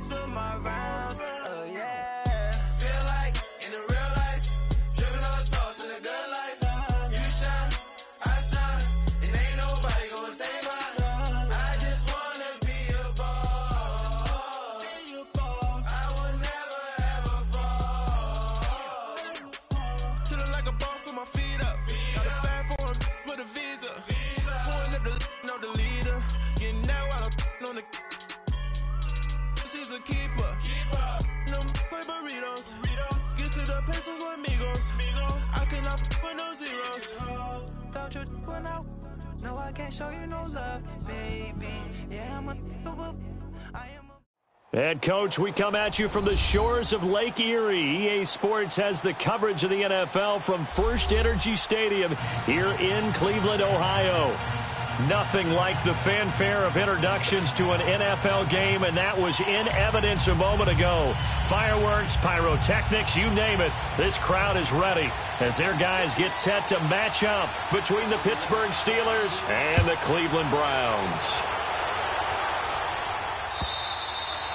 rest of my rounds. Yeah. Feel like in the real life, dripping on sauce in a good life. You shine, I shine, and ain't nobody gonna take mine. I just wanna be a boss. I would never ever fall. Chillin' like a boss with my feet up. Got a bag for him with a visa. Pulling up the know the leader. Getting out while I'm on the. She's a keeper. No play burritos. Get to the pesos with amigos. I cannot with no zeros. Don't you run out? No, I can't show you no love, baby. Yeah, I'm a. I am a. And, Coach, we come at you from the shores of Lake Erie. EA Sports has the coverage of the NFL from First Energy Stadium here in Cleveland, Ohio. Nothing like the fanfare of introductions to an NFL game, and that was in evidence a moment ago. Fireworks, pyrotechnics, you name it. This crowd is ready as their guys get set to match up between the Pittsburgh Steelers and the Cleveland Browns.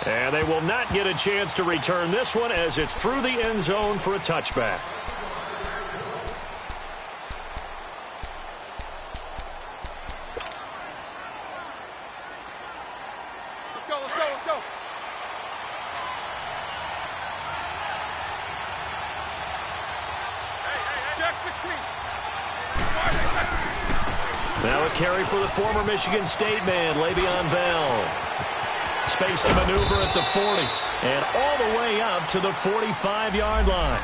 And they will not get a chance to return this one as it's through the end zone for a touchback. Let's go. Jack 16. Now a carry for the former Michigan State man, Le'Veon Bell. Space to maneuver at the 40 and all the way up to the 45-yard line.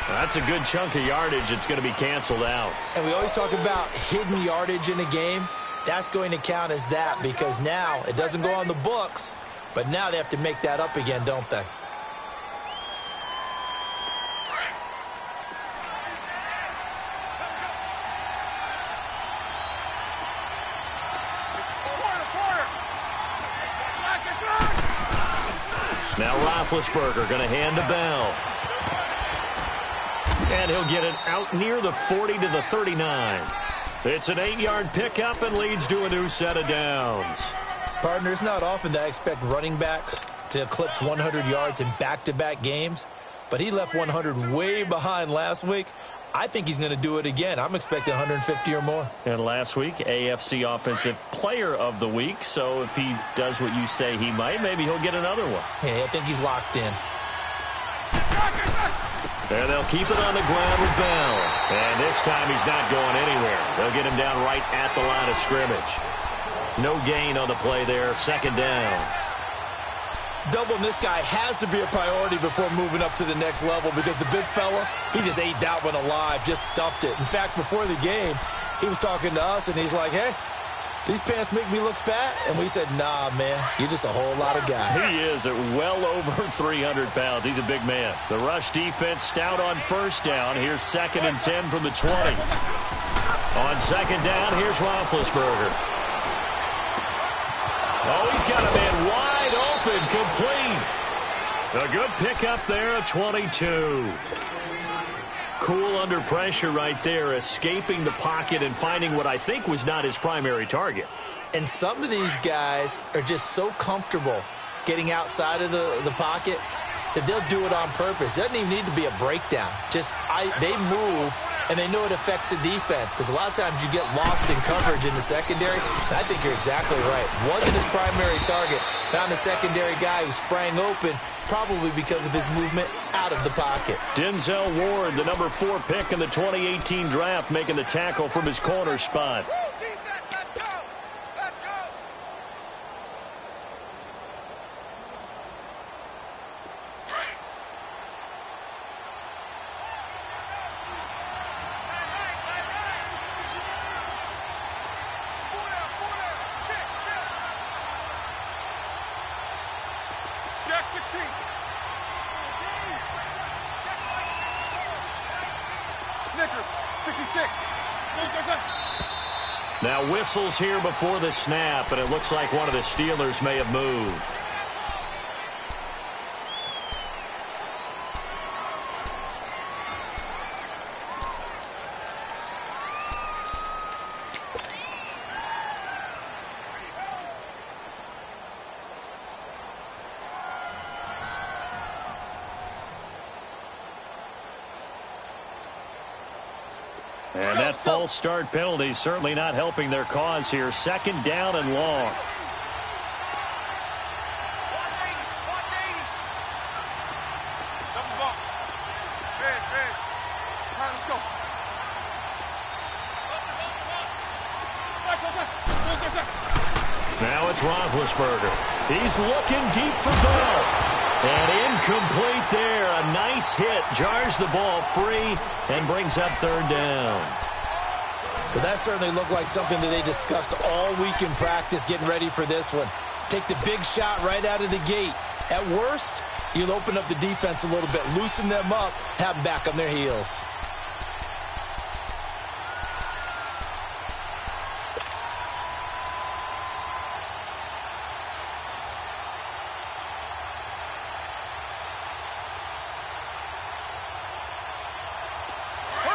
That's a good chunk of yardage. It's going to be canceled out. And we always talk about hidden yardage in a game. That's going to count as that because now it doesn't go on the books, but now they have to make that up again, don't they? Now Roethlisberger going to hand to Bell. And he'll get it out near the 40 to the 39. It's an 8-yard pickup and leads to a new set of downs. Partner, it's not often that I expect running backs to eclipse 100 yards in back-to-back games, but he left 100 way behind last week. I think he's going to do it again. I'm expecting 150 or more. And last week, AFC Offensive Player of the Week. So if he does what you say he might, maybe he'll get another one. Yeah, I think he's locked in. And they'll keep it on the ground with Bell. And this time he's not going anywhere. They'll get him down right at the line of scrimmage. No gain on the play there. Second down. Doubling this guy has to be a priority before moving up to the next level because the big fella, he just ate that one alive, just stuffed it. In fact, before the game, he was talking to us, and he's like, hey, these pants make me look fat? And we said, nah, man, you're just a whole lot of guy. He is at well over 300 pounds. He's a big man. The rush defense stout on first down. Here's 2nd and 10 from the 20. On second down, here's Roethlisberger. Oh, he's got a man wide open, complete. A good pickup there at 22. Cool under pressure right there, escaping the pocket and finding what I think was not his primary target. And some of these guys are just so comfortable getting outside of the pocket that they'll do it on purpose. It doesn't even need to be a breakdown. They move, and they know it affects the defense because a lot of times you get lost in coverage in the secondary. And I think you're exactly right. Wasn't his primary target. Found a secondary guy who sprang open, probably because of his movement out of the pocket. Denzel Ward, the number 4 pick in the 2018 draft, making the tackle from his corner spot. Now whistles here before the snap, and it looks like one of the Steelers may have moved. And that false start penalty certainly not helping their cause here. Second down and long. Now it's Roethlisberger. He's looking deep for Bell. And incomplete there. A nice hit. Jars the ball free and brings up third down. Well, that certainly looked like something that they discussed all week in practice getting ready for this one. Take the big shot right out of the gate. At worst, you'll open up the defense a little bit, loosen them up, have them back on their heels.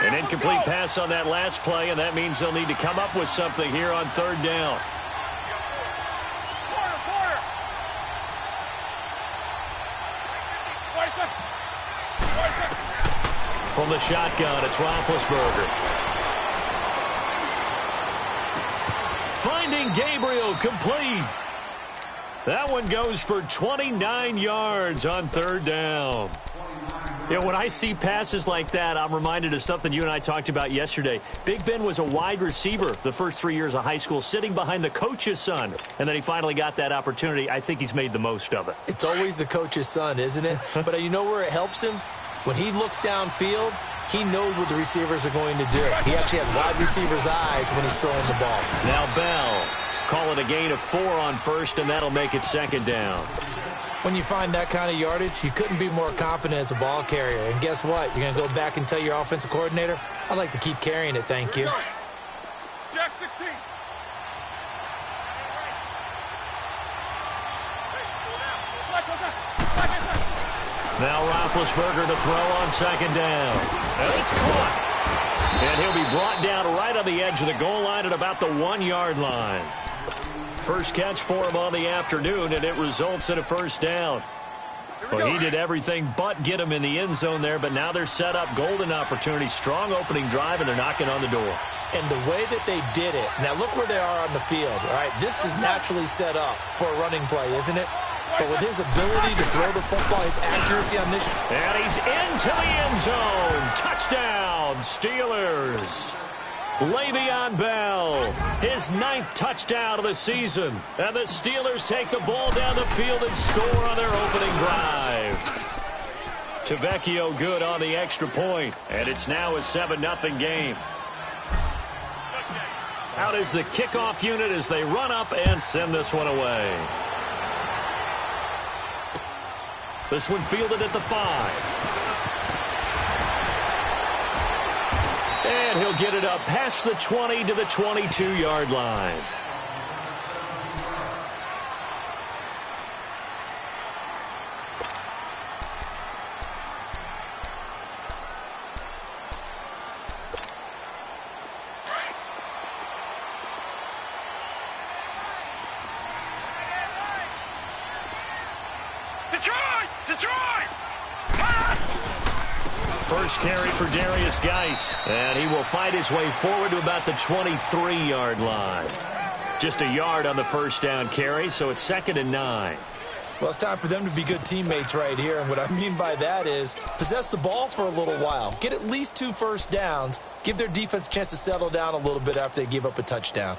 An incomplete pass on that last play, and that means they'll need to come up with something here on third down. From the shotgun, it's Roethlisberger. Finding Gabriel, complete. That one goes for 29 yards on third down. You know, when I see passes like that, I'm reminded of something you and I talked about yesterday. Big Ben was a wide receiver the first 3 years of high school, sitting behind the coach's son. And then he finally got that opportunity. I think he's made the most of it. It's always the coach's son, isn't it? But you know where it helps him? When he looks downfield, he knows what the receivers are going to do. He actually has wide receivers' eyes when he's throwing the ball. Now Bell, call it a gain of 4 on first, and that'll make it second down. When you find that kind of yardage, you couldn't be more confident as a ball carrier. And guess what? You're going to go back and tell your offensive coordinator, I'd like to keep carrying it, thank you. Jack 16. Now Roethlisberger to throw on second down. And it's caught. And he'll be brought down right on the edge of the goal line at about the 1 yard line. First catch for him on the afternoon, and it results in a first down. Well, he did everything but get him in the end zone there, but now they're set up. Golden opportunity, strong opening drive, and they're knocking on the door. And the way that they did it, now look where they are on the field, all right? This is naturally set up for a running play, isn't it? But with his ability to throw the football, his accuracy on this. And he's into the end zone. Touchdown, Steelers. Le'Veon Bell, his 9th touchdown of the season. And the Steelers take the ball down the field and score on their opening drive. Tavecchio good on the extra point, and it's now a 7-0 game. Out is the kickoff unit as they run up and send this one away. This one fielded at the 5. And he'll get it up past the 20 to the 22-yard line. Detroit! First carry for Darius Geis, and he will fight his way forward to about the 23-yard line. Just a yard on the first down carry, so it's 2nd and 9. Well, it's time for them to be good teammates right here, and what I mean by that is possess the ball for a little while, get at least 2 first downs, give their defense a chance to settle down a little bit after they give up a touchdown.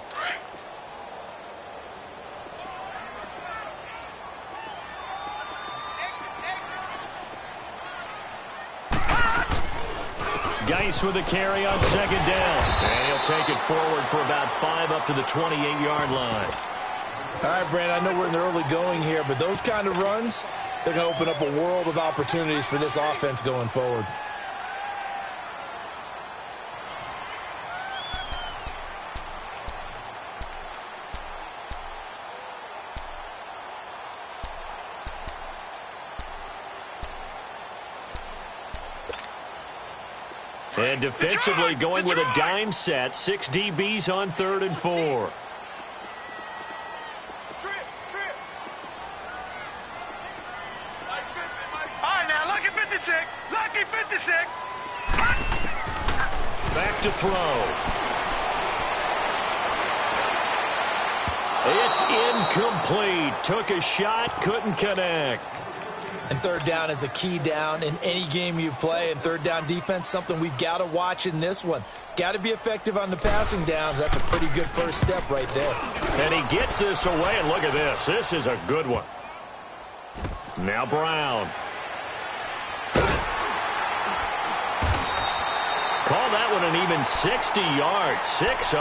Geis with a carry on second down. And he'll take it forward for about 5 up to the 28-yard line. All right, Brandon, I know we're in the early going here, but those kind of runs, they're going to open up a world of opportunities for this offense going forward. And defensively going with a dime set. 6 DBs on 3rd and 4. Trip. All right, now, lucky 56. Lucky 56. back to throw. It's incomplete. Took a shot, couldn't connect. And third down is a key down in any game you play. And third down defense, something we've got to watch in this one. Got to be effective on the passing downs. That's a pretty good first step right there. And he gets this away, and look at this. This is a good one. Now Brown. Call that one an even 60 yards, 6-0.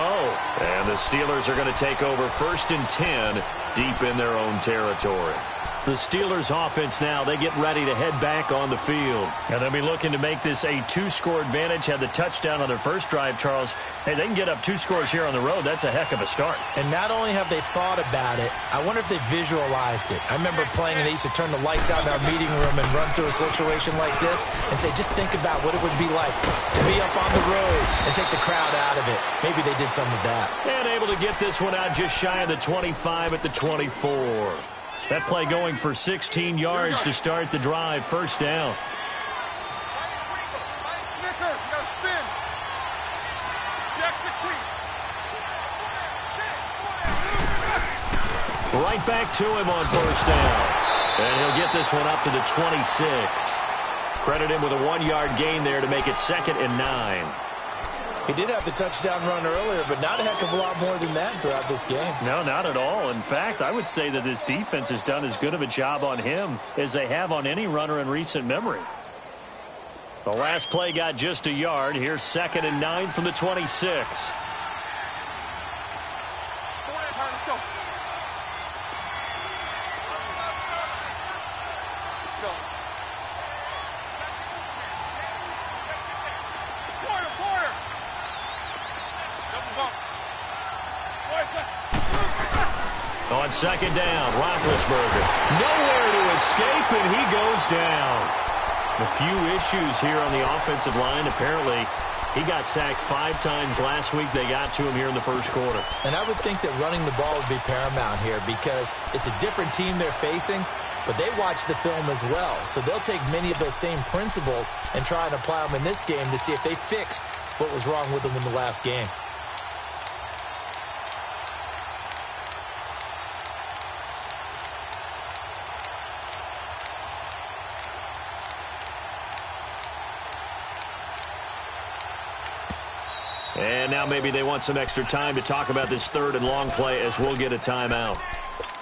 And the Steelers are going to take over 1st and 10 deep in their own territory. The Steelers offense now, they get ready to head back on the field. And they'll be looking to make this a 2-score advantage. Had the touchdown on their first drive, Charles. Hey, they can get up 2 scores here on the road. That's a heck of a start. And not only have they thought about it, I wonder if they visualized it. I remember playing and they used to turn the lights out in our meeting room and run through a situation like this and say, just think about what it would be like to be up on the road and take the crowd out of it. Maybe they did some of that. And able to get this one out just shy of the 25 at the 24. That play going for 16 yards to start the drive. First down. Snickers, you gotta spin. Jack 16. Right back to him on first down. And he'll get this one up to the 26. Credit him with a 1-yard gain there to make it 2nd and 9. He did have the touchdown run earlier, but not a heck of a lot more than that throughout this game. No, not at all. In fact, I would say that this defense has done as good of a job on him as they have on any runner in recent memory. The last play got just a yard. Here's 2nd and 9 from the 26. Let's go. On 2nd down, Roethlisberger. Nowhere to escape, and he goes down. A few issues here on the offensive line. Apparently, he got sacked 5 times last week. They got to him here in the first quarter. And I would think that running the ball would be paramount here because it's a different team they're facing, but they watch the film as well. So they'll take many of those same principles and try and apply them in this game to see if they fixed what was wrong with them in the last game. And now maybe they want some extra time to talk about this 3rd and long play as we'll get a timeout.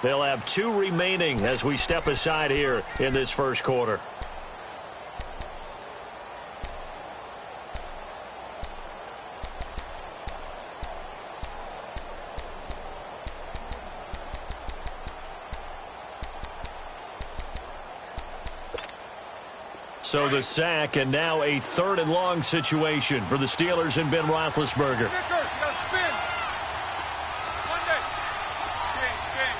They'll have 2 remaining as we step aside here in this first quarter. So the sack, and now a 3rd and long situation for the Steelers and Ben Roethlisberger. Snickers, you gotta spin. Monday. Spin.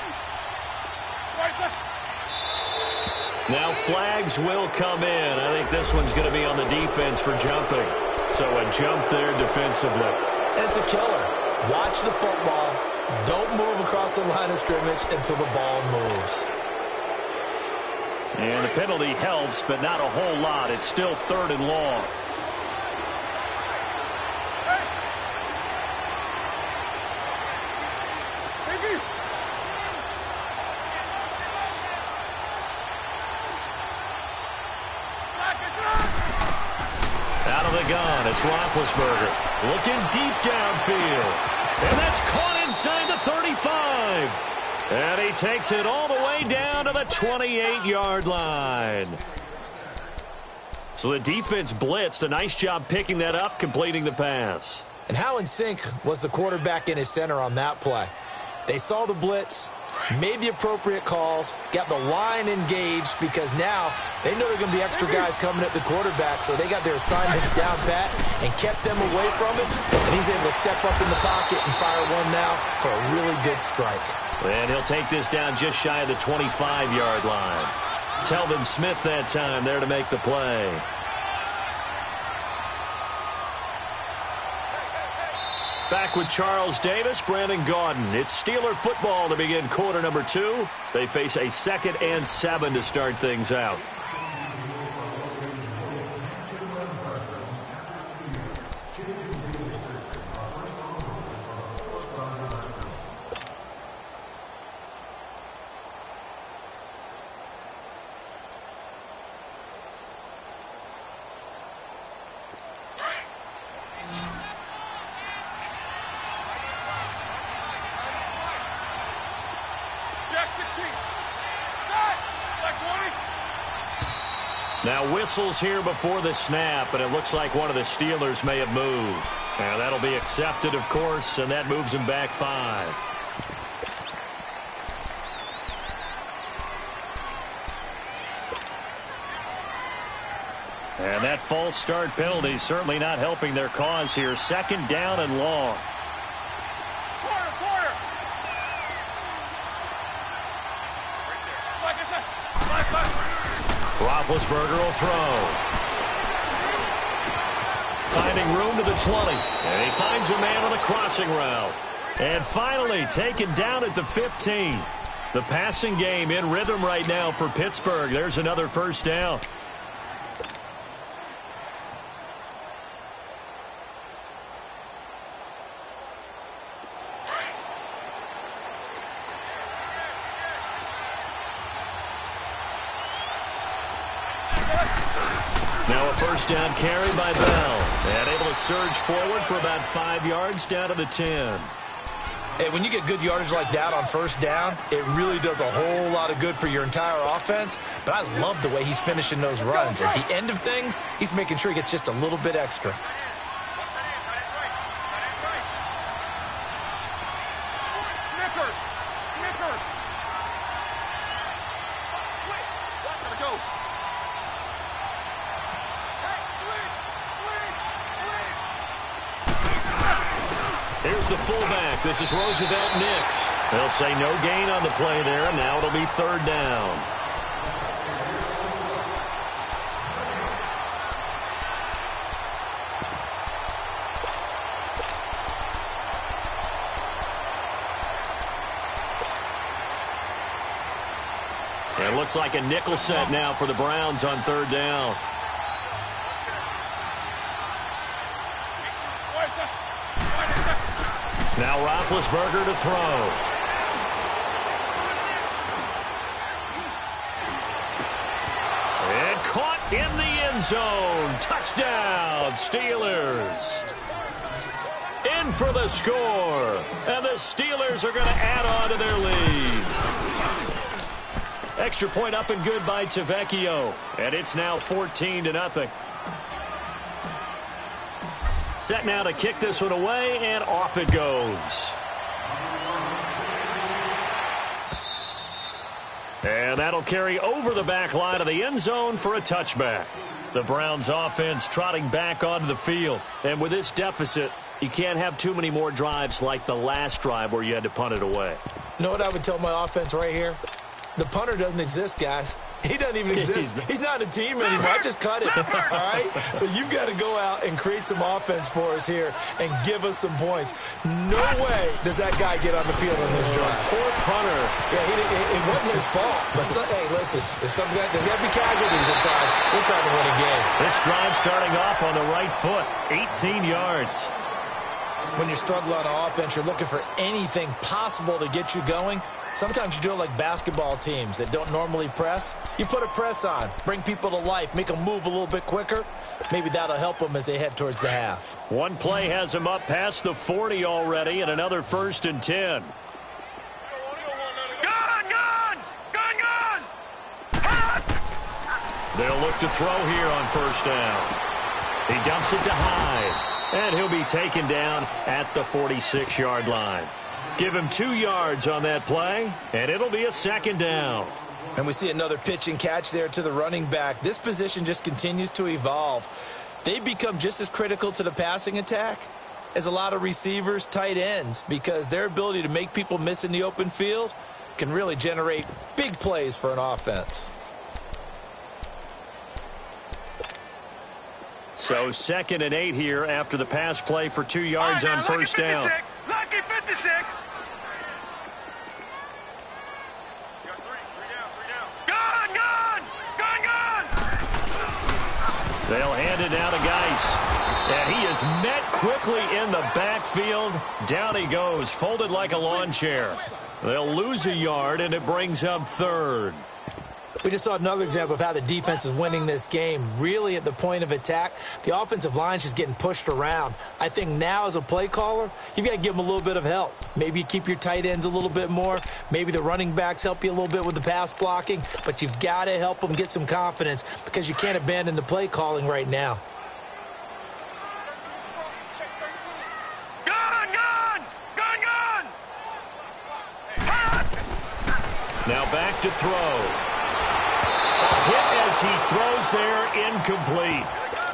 Now flags will come in. I think this one's going to be on the defense for jumping. So a jump there defensively. And it's a killer. Watch the football. Don't move across the line of scrimmage until the ball moves. And the penalty helps, but not a whole lot. It's still 3rd and long. Out of the gun, it's Roethlisberger. Looking deep downfield. And that's caught inside the 35. And he takes it all the way down to the 28-yard line. So the defense blitzed. A nice job picking that up, completing the pass. And how in sync was the quarterback in his center on that play? They saw the blitz, made the appropriate calls, got the line engaged because now they know there are going to be extra guys coming at the quarterback, so they got their assignments down pat and kept them away from it. And he's able to step up in the pocket and fire one now for a really good strike. And he'll take this down just shy of the 25-yard line. Telvin Smith that time there to make the play. Back with Charles Davis, Brandon Gaudin. It's Steeler football to begin quarter number 2. They face a 2nd and 7 to start things out. Now whistles here before the snap, and it looks like one of the Steelers may have moved. And that'll be accepted, of course, and that moves him back 5. And that false start penalty certainly not helping their cause here. 2nd down and long. Roethlisberger will throw. Finding room to the 20. And he finds a man on the crossing route. And finally taken down at the 15. The passing game in rhythm right now for Pittsburgh. There's another 1st down. Now a 1st down carry by Bell. And able to surge forward for about 5 yards down to the 10. Hey, when you get good yardage like that on 1st down, it really does a whole lot of good for your entire offense. But I love the way he's finishing those runs. At the end of things, he's making sure he gets just a little bit extra. Here's the fullback. This is Roosevelt Nix. They'll say no gain on the play there, and now it'll be 3rd down. It looks like a nickel set now for the Browns on 3rd down. Now Roethlisberger to throw. And caught in the end zone. Touchdown, Steelers. In for the score. And the Steelers are going to add on to their lead. Extra point up and good by Tavecchio. And it's now 14-0. Set now to kick this one away, and off it goes. And that'll carry over the back line of the end zone for a touchback. The Browns offense trotting back onto the field. And with this deficit, you can't have too many more drives like the last drive where you had to punt it away. You know what I would tell my offense right here? The punter doesn't exist, guys. He doesn't even exist. He's not a team anymore. I just cut it, all right? So you've got to go out and create some offense for us here and give us some points. No way does that guy get on the field on this drive. Poor punter. Yeah, it wasn't his fault. But, hey, listen, there's got to be casualties at times. We're trying to win a game. This drive starting off on the right foot, 18 yards. When you struggle on offense, you're looking for anything possible to get you going. Sometimes you do it like basketball teams that don't normally press. You put a press on, bring people to life, make them move a little bit quicker. Maybe that'll help them as they head towards the half. One play has them up past the 40 already, and another 1st and 10. They'll look to throw here on 1st down. He dumps it to Hyde, and he'll be taken down at the 46-yard line. Give him 2 yards on that play, and it'll be a 2nd down. And we see another pitch and catch there to the running back. This position just continues to evolve. They become just as critical to the passing attack as a lot of receivers, tight ends, because their ability to make people miss in the open field can really generate big plays for an offense. So 2nd and 8 here after the pass play for 2 yards on 1st down. Lucky 56. They'll hand it down to Geis. And he is met quickly in the backfield. Down he goes, folded like a lawn chair. They'll lose a yard, and it brings up 3rd. We just saw another example of how the defense is winning this game. Really at the point of attack, the offensive line is just getting pushed around. I think now as a play caller, you've got to give them a little bit of help. Maybe you keep your tight ends a little bit more. Maybe the running backs help you a little bit with the pass blocking. But you've got to help them get some confidence because you can't abandon the play calling right now. Now back to throw. A hit as he throws there, incomplete.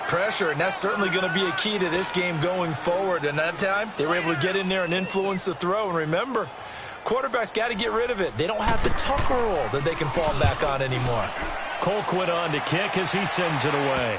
Pressure, and that's certainly going to be a key to this game going forward. And that time, they were able to get in there and influence the throw. And remember, quarterbacks got to get rid of it. They don't have the tuck roll that they can fall back on anymore. Colquitt on to kick as he sends it away.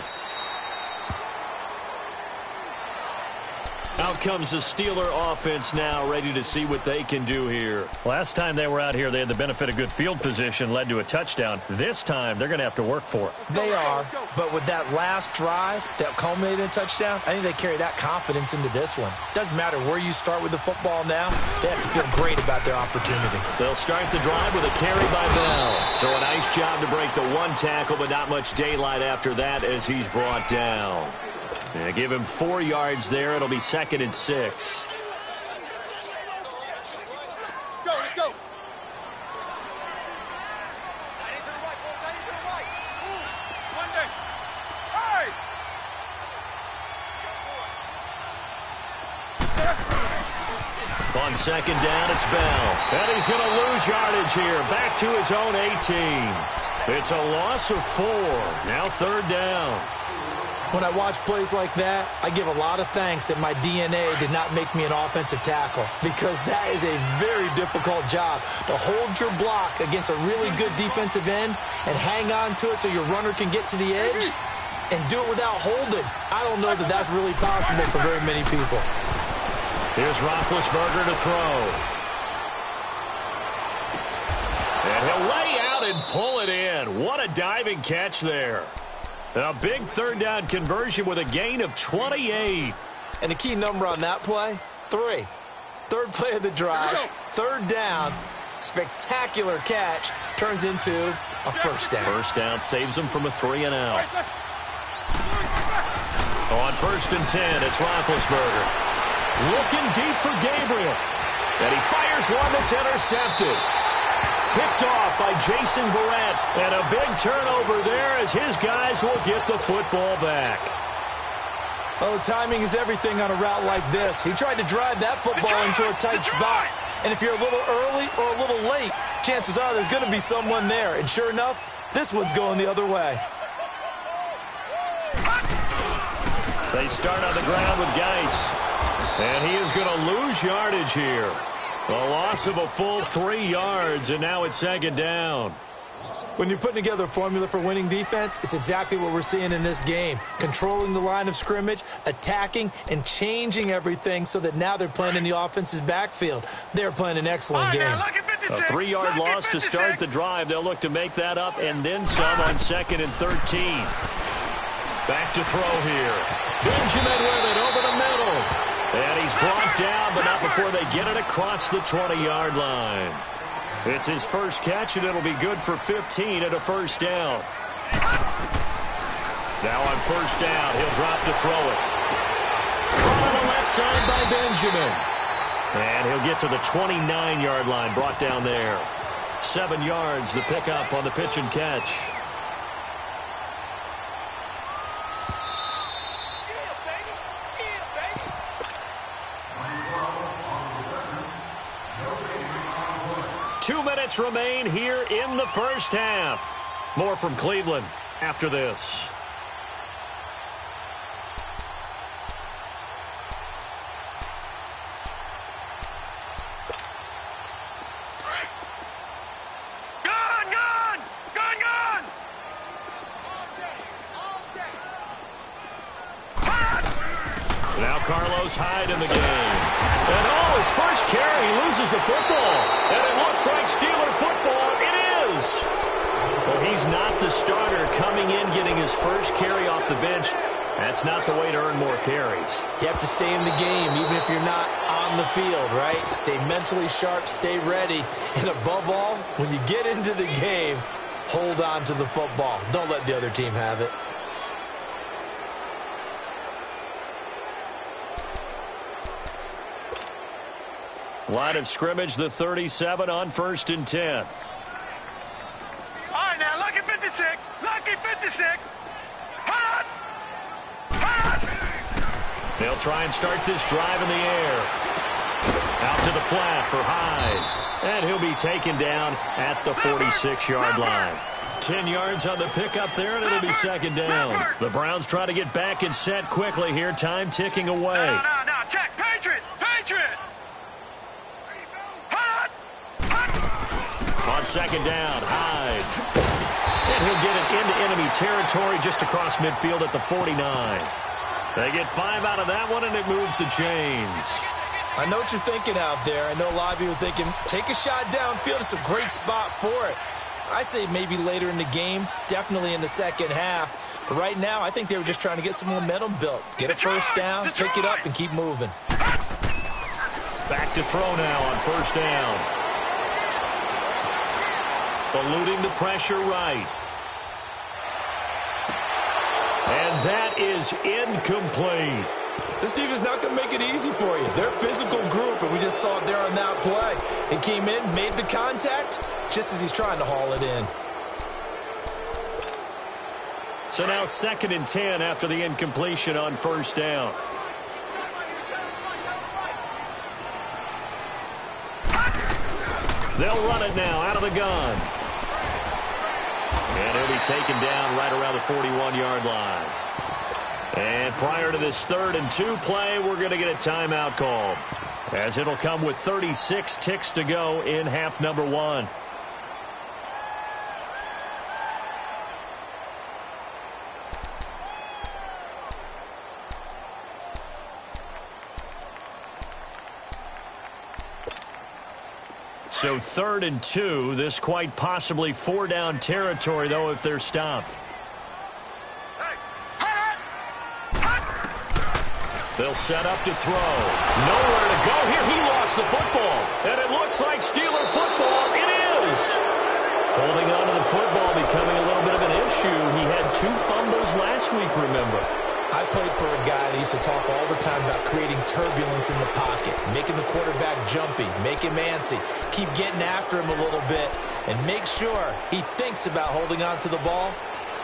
Out comes the Steeler offense now, ready to see what they can do here. Last time they were out here, they had the benefit of good field position, led to a touchdown. This time, they're going to have to work for it. They are, but with that last drive that culminated in a touchdown, I think they carry that confidence into this one. Doesn't matter where you start with the football now, they have to feel great about their opportunity. They'll start the drive with a carry by Bell. So a nice job to break the one tackle, but not much daylight after that as he's brought down. Yeah, give him 4 yards there. It'll be 2nd and 6. Let's go. Tight end to the right, ball, tight end to the right. Monday. Hey! On 2nd down, it's Bell. And he's going to lose yardage here. Back to his own 18. It's a loss of 4. Now 3rd down. When I watch plays like that, I give a lot of thanks that my DNA did not make me an offensive tackle, because that is a very difficult job to hold your block against a really good defensive end and hang on to it so your runner can get to the edge and do it without holding. I don't know that that's really possible for very many people. Here's Roethlisberger to throw. And he'll lay out and pull it in. What a diving catch there. A big 3rd down conversion with a gain of 28. And the key number on that play, 3. 3rd play of the drive, 3rd down, spectacular catch, turns into a 1st down. 1st down saves him from a 3-and-out. On 1st and 10, it's Roethlisberger. Looking deep for Gabriel. And he fires one that's intercepted. Picked off by Jason Verrett, and a big turnover there as his guys will get the football back. Oh, timing is everything on a route like this. He tried to drive that football into a tight spot. And if you're a little early or a little late, chances are there's going to be someone there. And sure enough, this one's going the other way. They start on the ground with Geis, and he is going to lose yardage here. A loss of a full 3 yards, and now it's 2nd down. When you're putting together a formula for winning defense, it's exactly what we're seeing in this game. Controlling the line of scrimmage, attacking, and changing everything so that now they're playing in the offense's backfield. They're playing an excellent game. A 3-yard loss to start the drive. They'll look to make that up and then some on 2nd and 13. Back to throw here. Benjamin with it over the middle. And he's brought down, but not before they get it across the 20-yard line. It's his first catch, and it'll be good for 15 at a 1st down. Now on 1st down, he'll drop to throw it. On the left side by Benjamin. And he'll get to the 29-yard line, brought down there. 7 yards, the pickup on the pitch and catch. Two minutes remain here in the 1st half. More from Cleveland after this. Now Carlos Hyde in the game. And his first carry, he loses the football. And it looks like Steeler football. It is. Well, he's not the starter coming in, getting his first carry off the bench. That's not the way to earn more carries. You have to stay in the game, even if you're not on the field, right? Stay mentally sharp, stay ready. And above all, when you get into the game, hold on to the football. Don't let the other team have it. Line of scrimmage, the 37 on 1st and 10. All right, now, lucky 56. Lucky 56. Hot! Hot! They'll try and start this drive in the air. Out to the flat for Hyde. And he'll be taken down at the 46-yard line. 10 yards on the pickup there, and it'll be second down. The Browns try to get back and set quickly here. Time ticking away. No, check. Patriot! On second down, Hyde. And he'll get it into enemy territory just across midfield at the 49. They get 5 out of that one, and it moves the chains. I know what you're thinking out there. I know a lot of you are thinking, take a shot downfield. It's a great spot for it. I'd say maybe later in the game, definitely in the second half. But right now, I think they were just trying to get some momentum built. Get a first down, pick it up, and keep moving. Back to throw now on first down. Eluding the pressure right. And that is incomplete. This defense is not going to make it easy for you. They're a physical group, and we just saw it there on that play. It came in, made the contact, just as he's trying to haul it in. So now 2nd and 10 after the incompletion on first down. They'll run it now out of the gun. And he'll be taken down right around the 41-yard line. And prior to this 3rd and 2 play, we're going to get a timeout called, as it'll come with 36 ticks to go in half number 1. So 3rd and 2, this quite possibly 4-down territory, though, if they're stopped. They'll set up to throw. Nowhere to go here. He lost the football. And it looks like Steeler football. It is. Holding on to the football becoming a little bit of an issue. He had 2 fumbles last week, remember. I played for a guy that used to talk all the time about creating turbulence in the pocket, making the quarterback jumpy, make him antsy, keep getting after him a little bit, and make sure he thinks about holding on to the ball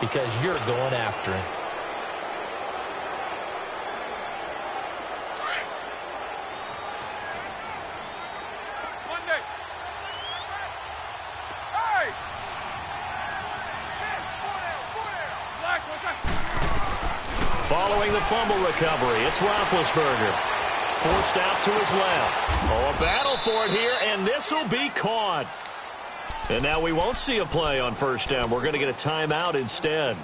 because you're going after him. Following the fumble recovery, it's Roethlisberger. Forced out to his left. Oh, a battle for it here, and this will be caught. And now we won't see a play on first down. We're going to get a timeout instead,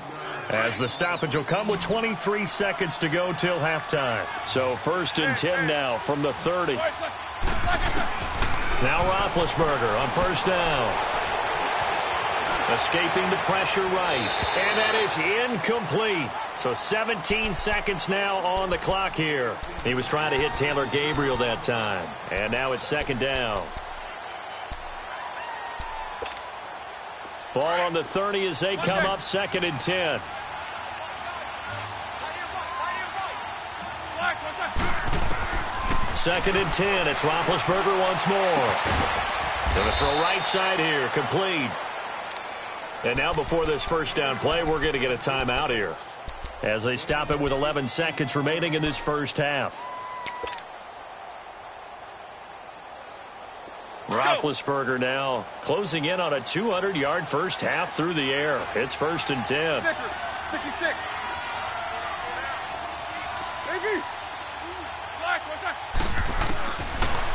as the stoppage will come with 23 seconds to go till halftime. So 1st and 10 now from the 30. Now Roethlisberger on first down. Escaping the pressure right. And that is incomplete. So 17 seconds now on the clock here. He was trying to hit Taylor Gabriel that time. And now it's 2nd down. Ball on the 30 as they come up 2nd and 10. Second and 10. It's Roethlisberger once more. Going to throw right side here. Complete. And now before this first down play, we're going to get a timeout here, as they stop it with 11 seconds remaining in this first half. Roethlisberger now closing in on a 200-yard first half through the air. It's 1st and 10. 66.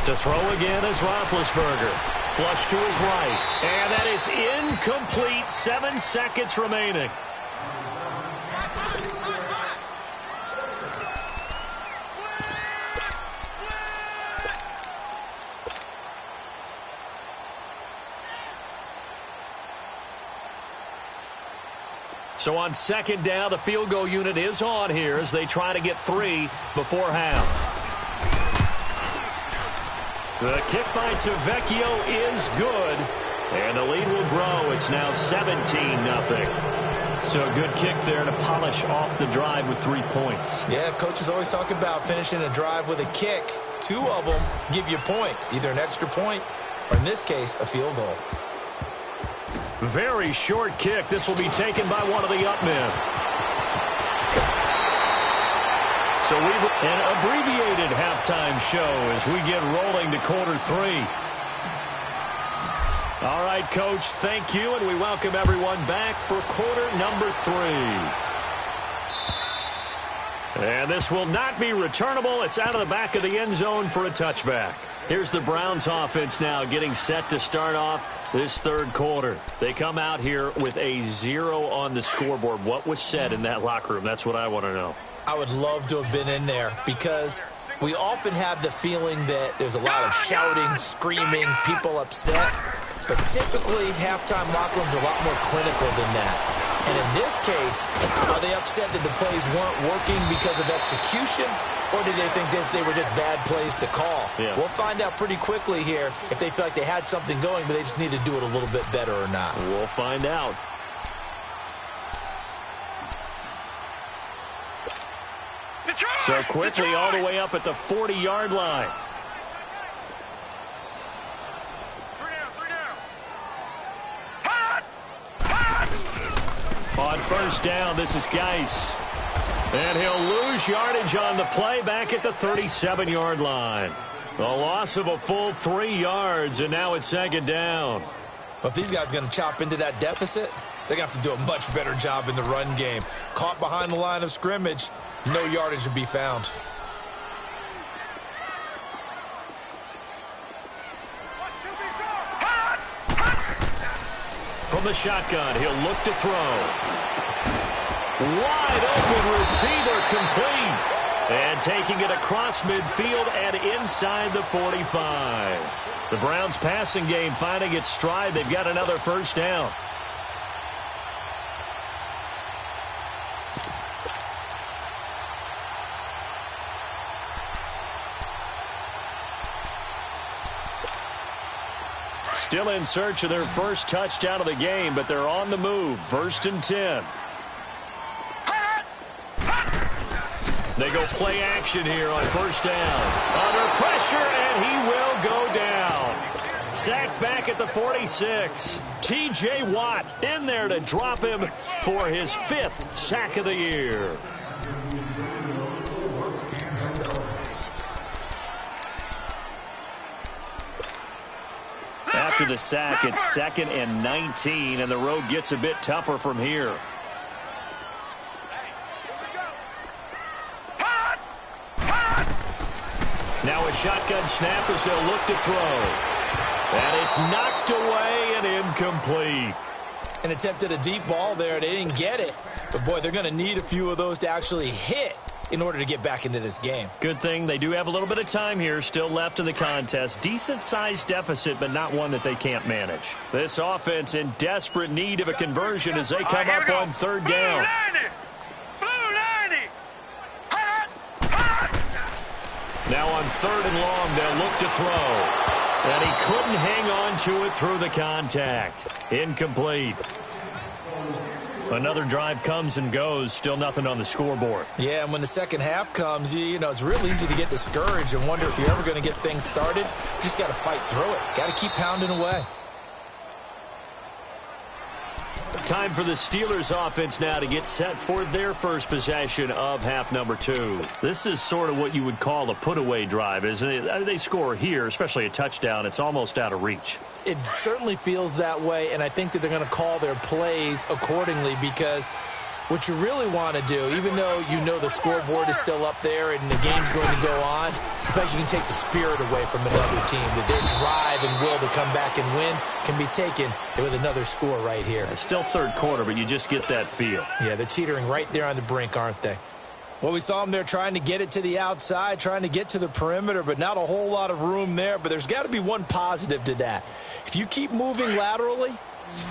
To throw again is Roethlisberger. Flush to his right. And that is incomplete. 7 seconds remaining. So on 2nd down, the field goal unit is on here as they try to get 3 before half. The kick by Tavecchio is good. And the lead will grow. It's now 17-0. So a good kick there to polish off the drive with 3 points. Yeah, coaches always talk about finishing a drive with a kick. 2 of them give you points, either an extra point or, in this case, a field goal. Very short kick. This will be taken by one of the up men. So we've an abbreviated halftime show as we get rolling to quarter 3. All right, Coach, thank you, and we welcome everyone back for quarter number 3. And this will not be returnable. It's out of the back of the end zone for a touchback. Here's the Browns offense now getting set to start off this third quarter. They come out here with a 0 on the scoreboard. What was said in that locker room? That's what I want to know. I would love to have been in there because we often have the feeling that there's a lot of shouting, screaming, people upset. But typically, halftime locker rooms are a lot more clinical than that. And in this case, are they upset that the plays weren't working because of execution? Or did they think they were just bad plays to call? Yeah. We'll find out pretty quickly here if they feel like they had something going, but they just need to do it a little bit better or not. We'll find out. So quickly all the way up at the 40-yard line. On first down, this is Geis. And he'll lose yardage on the play back at the 37-yard line. A loss of a full 3 yards, and now it's second down. Well, if these guys are going to chop into that deficit, they're going to have to do a much better job in the run game. Caught behind the line of scrimmage, no yardage to be found. From the shotgun, he'll look to throw. Wide open receiver complete. And taking it across midfield and inside the 45. The Browns passing game finding its stride. They've got another first down. Still in search of their first touchdown of the game, but they're on the move. 1st and 10. They go play action here on first down. Under pressure, and he will go down. Sacked back at the 46. T.J. Watt in there to drop him for his 5th sack of the year. After the sack, it's 2nd and 19, and the road gets a bit tougher from here. Now a shotgun snap as they'll look to throw. And it's knocked away and incomplete. And attempted a deep ball there. They didn't get it. But, boy, they're going to need a few of those to actually hit in order to get back into this game. Good thing they do have a little bit of time here still left in the contest. Decent-sized deficit, but not one that they can't manage. This offense in desperate need of a conversion as they come up on third down. Now on 3rd and long, they'll look to throw. And he couldn't hang on to it through the contact. Incomplete. Another drive comes and goes. Still nothing on the scoreboard. Yeah, and when the second half comes, you know, it's real easy to get discouraged and wonder if you're ever going to get things started. You just got to fight through it. Got to keep pounding away. Time for the Steelers offense now to get set for their first possession of half number 2. This is sort of what you would call a put-away drive, isn't it? They score here, especially a touchdown. It's almost out of reach. It certainly feels that way, and I think that they're going to call their plays accordingly because what you really want to do, even though you know the scoreboard is still up there and the game's going to go on, I think you can take the spirit away from another team, that their drive and will to come back and win can be taken with another score right here. It's still third quarter, but you just get that feel. Yeah, they're teetering right there on the brink, aren't they? Well, we saw them there trying to get it to the outside, trying to get to the perimeter, but not a whole lot of room there. But there's got to be one positive to that. If you keep moving laterally,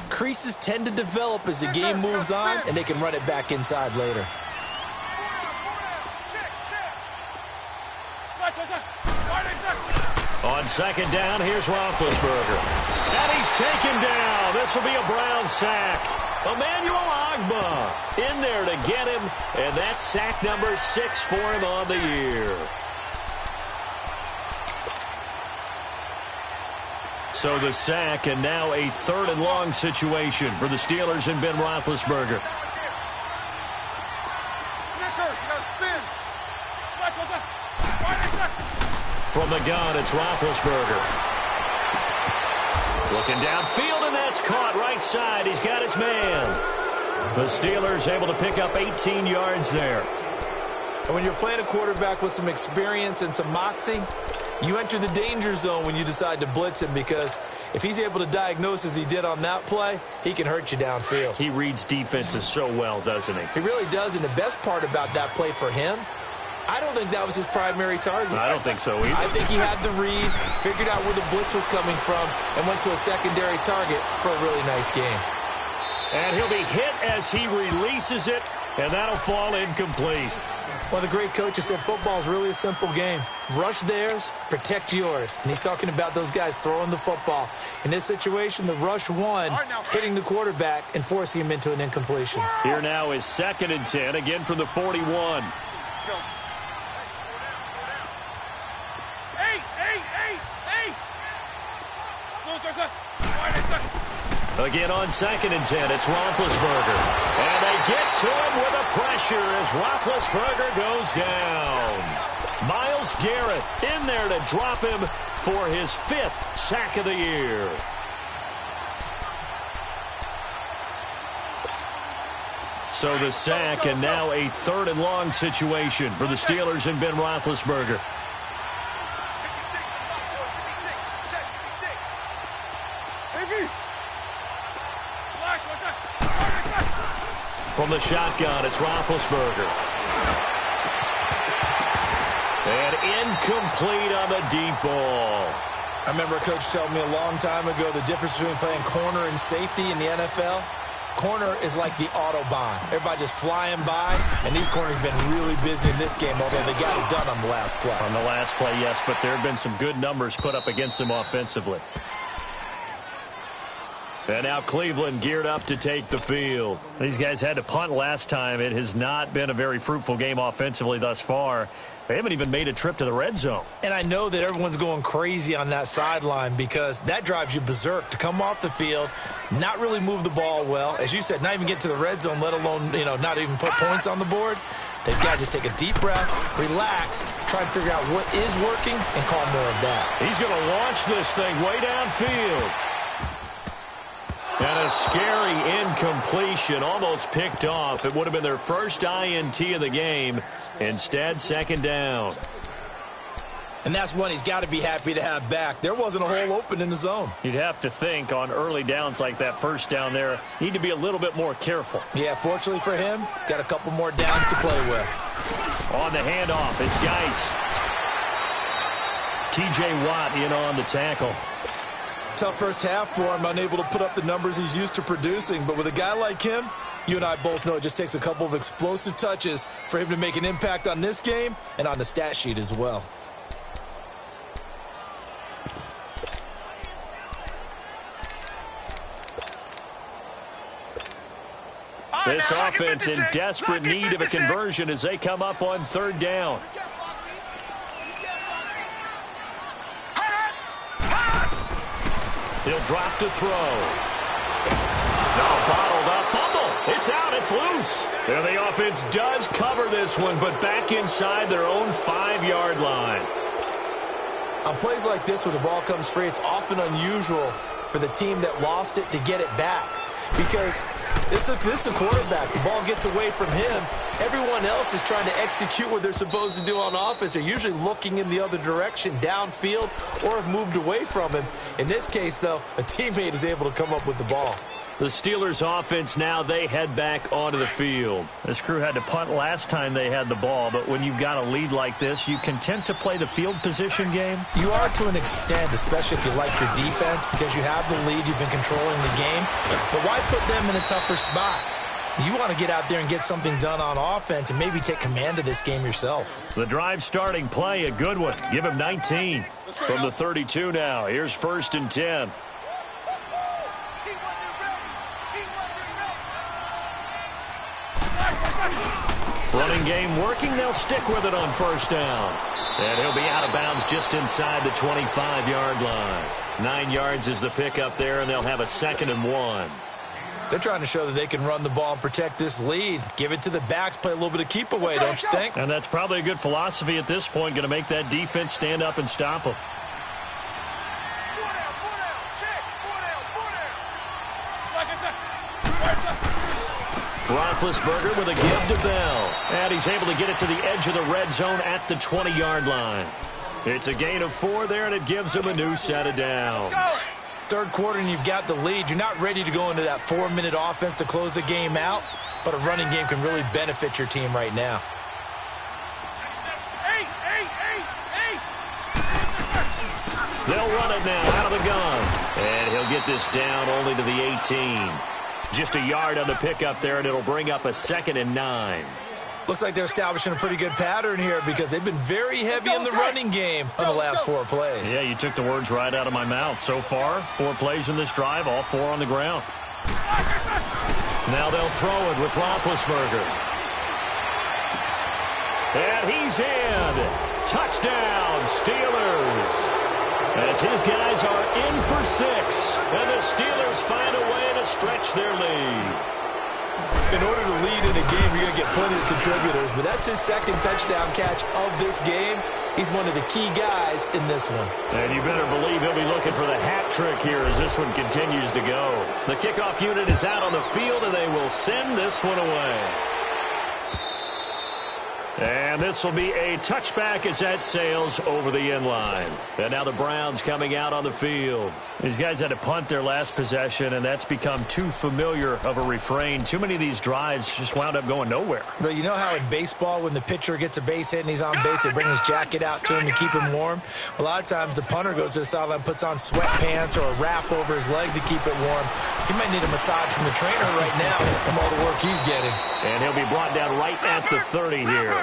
creases tend to develop as the game moves on, and they can run it back inside later. On second down, here's Roethlisberger. And he's taken down. This will be a Brown sack. Emmanuel Ogbah in there to get him, and that's sack number 6 for him on the year. So the sack, and now a 3rd and long situation for the Steelers and Ben Roethlisberger. From the gun, it's Roethlisberger. Looking downfield, and that's caught right side. He's got his man. The Steelers able to pick up 18 yards there. And when you're playing a quarterback with some experience and some moxie, you enter the danger zone when you decide to blitz him, because if he's able to diagnose as he did on that play, he can hurt you downfield. He reads defenses so well, doesn't he? He really does, and the best part about that play for him, I don't think that was his primary target. I don't think so either. I think he had the read, figured out where the blitz was coming from, and went to a secondary target for a really nice game. And he'll be hit as he releases it, and that'll fall incomplete. Well, the great coaches said football is really a simple game. Rush theirs, protect yours. And he's talking about those guys throwing the football. In this situation, the rush won, hitting the quarterback and forcing him into an incompletion. Here now is 2nd and 10, again from the 41. Again on 2nd and 10, it's Roethlisberger. And they get to him with a pressure as Roethlisberger goes down. Myles Garrett in there to drop him for his 5th sack of the year. So the sack, and now a 3rd and long situation for the Steelers and Ben Roethlisberger. From the shotgun, it's Roethlisberger. And incomplete on the deep ball. I remember a coach telling me a long time ago the difference between playing corner and safety in the NFL. Corner is like the Autobahn. Everybody just flying by, and these corners have been really busy in this game, although they got it done on the last play. On the last play, yes, but there have been some good numbers put up against them offensively. And now Cleveland geared up to take the field. These guys had to punt last time. It has not been a very fruitful game offensively thus far. They haven't even made a trip to the red zone. And I know that everyone's going crazy on that sideline because that drives you berserk to come off the field, not really move the ball well. As you said, not even get to the red zone, let alone, not even put points on the board. They've got to just take a deep breath, relax, try and figure out what is working, and call more of that. He's going to launch this thing way downfield. And a scary incompletion, almost picked off. It would have been their first INT of the game. Instead, 2nd down. And that's one he's got to be happy to have back. There wasn't a hole open in the zone. You'd have to think on early downs like that first down there, need to be a little bit more careful. Yeah, fortunately for him, got a couple more downs to play with. On the handoff, it's Geis. T.J. Watt in on the tackle. Tough first half for him, unable to put up the numbers he's used to producing. But with a guy like him, you and I both know it just takes a couple of explosive touches for him to make an impact on this game and on the stat sheet as well. This offense in desperate need of a conversion as they come up on 3rd down. He'll drop to throw. Now bottled up. Fumble. It's out. It's loose. And the offense does cover this one, but back inside their own 5-yard line. On plays like this, when the ball comes free, it's often unusual for the team that lost it to get it back. Because this is a quarterback. The ball gets away from him. Everyone else is trying to execute what they're supposed to do on offense. They're usually looking in the other direction, downfield, or have moved away from him. In this case, though, a teammate is able to come up with the ball. The Steelers offense now, they head back onto the field. This crew had to punt last time they had the ball, but when you've got a lead like this, you content to play the field position game? You are to an extent, especially if you like your defense, because you have the lead, you've been controlling the game. But why put them in a tougher spot? You want to get out there and get something done on offense and maybe take command of this game yourself. The drive starting play, a good one. Give him 19 from the 32 now. Here's 1st and 10. Running game working. They'll stick with it on 1st down. And he'll be out of bounds just inside the 25-yard line. 9 yards is the pickup there, and they'll have a 2nd and 1. They're trying to show that they can run the ball and protect this lead. Give it to the backs, play a little bit of keep away, don't you think? And that's probably a good philosophy at this point, going to make that defense stand up and stop them. Roethlisberger with a give to Bell. And he's able to get it to the edge of the red zone at the 20-yard line. It's a gain of 4 there, and it gives him a new set of downs. Third quarter, and you've got the lead. You're not ready to go into that 4-minute offense to close the game out, but a running game can really benefit your team right now. They'll run it now out of the gun. And he'll get this down only to the 18. Just a yard on the pickup there, and it'll bring up a 2nd and 9. Looks like they're establishing a pretty good pattern here because they've been very heavy in the running game on the last 4 plays. Yeah, you took the words right out of my mouth. So far, 4 plays in this drive, all 4 on the ground. Now they'll throw it with Roethlisberger. And he's in. Touchdown, Steelers. As his guys are in for 6. And the Steelers find a way to stretch their lead. In order to lead in a game, you're going to get plenty of contributors, but that's his 2nd touchdown catch of this game. He's one of the key guys in this one. And you better believe he'll be looking for the hat trick here as this one continues to go. The kickoff unit is out on the field, and they will send this one away. And this will be a touchback as that sails over the end line. And now the Browns coming out on the field. These guys had to punt their last possession, and that's become too familiar of a refrain. Too many of these drives just wound up going nowhere. But you know how in baseball, when the pitcher gets a base hit and he's on base, they bring his jacket out to him to keep him warm? A lot of times the punter goes to the sideline, puts on sweatpants or a wrap over his leg to keep it warm. He might need a massage from the trainer right now from all the work he's getting. And he'll be brought down right at the 30 here.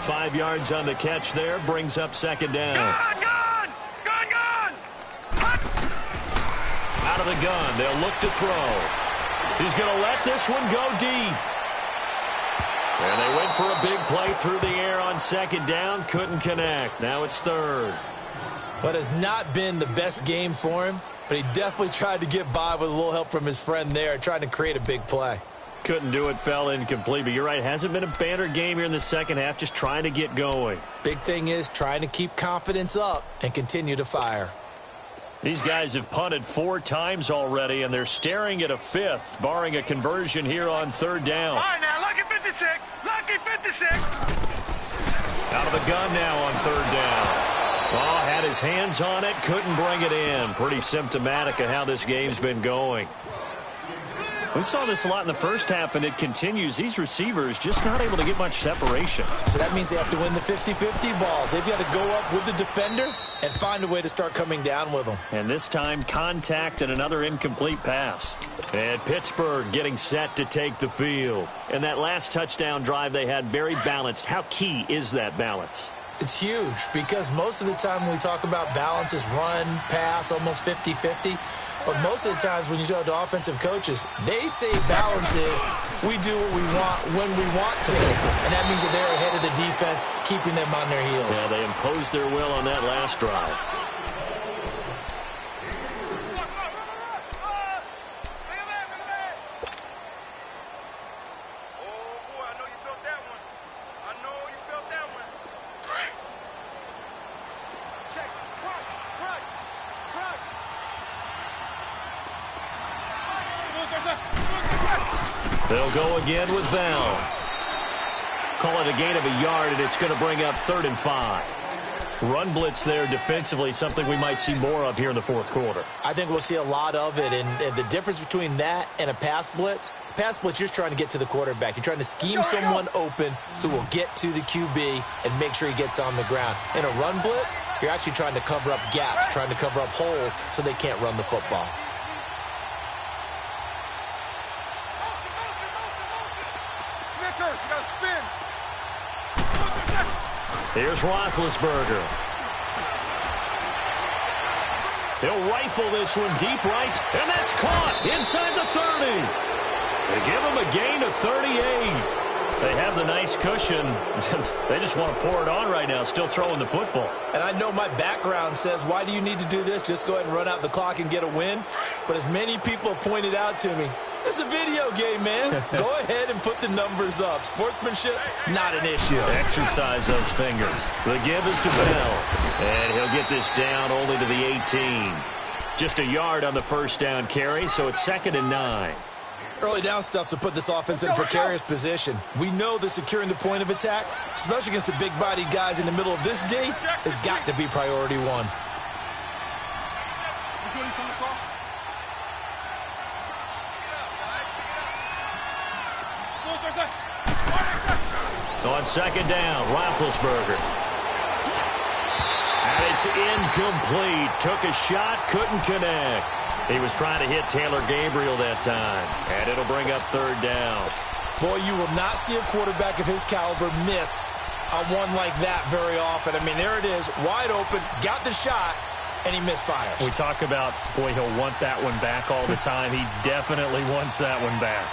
5 yards on the catch there, brings up 2nd down. Gun! Out of the gun, they'll look to throw. He's going to let this one go deep. And they went for a big play through the air on 2nd down, couldn't connect. Now it's 3rd. What has not been the best game for him, but he definitely tried to get by with a little help from his friend there, trying to create a big play. Couldn't do it, fell incomplete. But you're right, hasn't been a banner game here in the second half, just trying to get going. Big thing is trying to keep confidence up and continue to fire. These guys have punted 4 times already, and they're staring at a 5th, barring a conversion here on 3rd down. All right, now, lucky 56. Lucky 56. Out of the gun now on 3rd down. Oh, had his hands on it, couldn't bring it in. Pretty symptomatic of how this game's been going. We saw this a lot in the first half, and it continues. These receivers just not able to get much separation. So that means they have to win the 50-50 balls. They've got to go up with the defender and find a way to start coming down with them. And this time, contact and another incomplete pass. And Pittsburgh getting set to take the field. And that last touchdown drive they had, very balanced. How key is that balance? It's huge because most of the time when we talk about balance is run, pass, almost 50-50. But most of the times when you talk to offensive coaches, they say balance is we do what we want when we want to. And that means that they're ahead of the defense, keeping them on their heels. Yeah, they imposed their will on that last drive. They'll go again with Bell. Call it a gain of a yard, and it's going to bring up 3rd and 5. Run blitz there defensively, something we might see more of here in the 4th quarter. I think we'll see a lot of it, and the difference between that and a pass blitz, you're just trying to get to the quarterback. You're trying to scheme someone open who will get to the QB and make sure he gets on the ground. In a run blitz, you're actually trying to cover up gaps, trying to cover up holes so they can't run the football. Curse, you gotta spin. Here's Roethlisberger. He'll rifle this one deep right, and that's caught inside the 30. They give him a gain of 38. They have the nice cushion. They just want to pour it on right now, still throwing the football. And I know my background says, why do you need to do this? Just go ahead and run out the clock and get a win. But as many people have pointed out to me, it's a video game, man. Go ahead and put the numbers up. Sportsmanship, not an issue. Exercise those fingers. The give is to Bell. And he'll get this down only to the 18. Just a yard on the first down carry, so it's 2nd and 9. Early down stuff to put this offense in a precarious position. We know that securing the point of attack, especially against the big-bodied guys in the middle of this D, has got to be priority one. On 2nd down, Roethlisberger. And it's incomplete. Took a shot, couldn't connect. He was trying to hit Taylor Gabriel that time. And it'll bring up 3rd down. Boy, you will not see a quarterback of his caliber miss on one like that very often. I mean, there it is, wide open, got the shot, and he misfires. We talk about, boy, he'll want that one back all the time. He definitely wants that one back.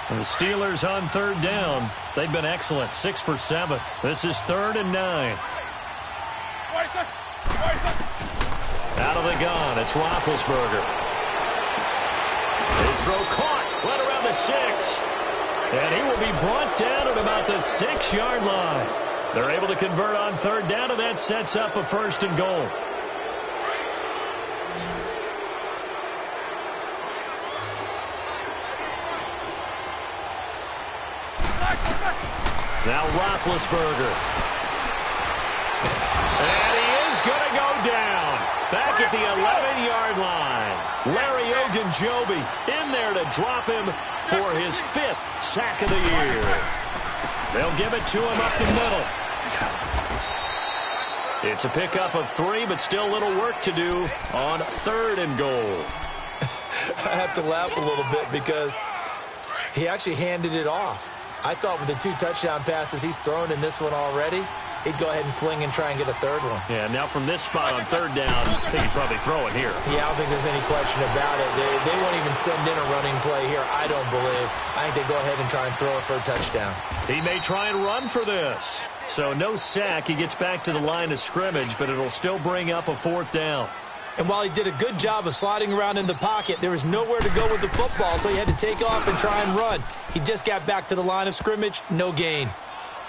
And the Steelers on 3rd down. They've been excellent, 6 for 7. This is 3rd and 9. Out of the gun, it's Roethlisberger. His throw caught, right around the 6. And he will be brought down at about the 6-yard line. They're able to convert on 3rd down, and that sets up a 1st and goal. Now Roethlisberger. And he is going to go down. Back at the 11-yard line. Larry Ogunjobi in there to drop him for his 5th sack of the year. They'll give it to him up the middle. It's a pickup of 3, but still a little work to do on 3rd and goal. I have to laugh a little bit because he actually handed it off. I thought with the 2 touchdown passes he's thrown in this one already, he'd go ahead and fling and try and get a 3rd one. Yeah, now from this spot on 3rd down, I think he'd probably throw it here. Yeah, I don't think there's any question about it. They won't even send in a running play here, I don't believe. I think they go ahead and try and throw it for a touchdown. He may try and run for this. So no sack. He gets back to the line of scrimmage, but it'll still bring up a 4th down. And while he did a good job of sliding around in the pocket, there was nowhere to go with the football, so he had to take off and try and run. He just got back to the line of scrimmage, no gain.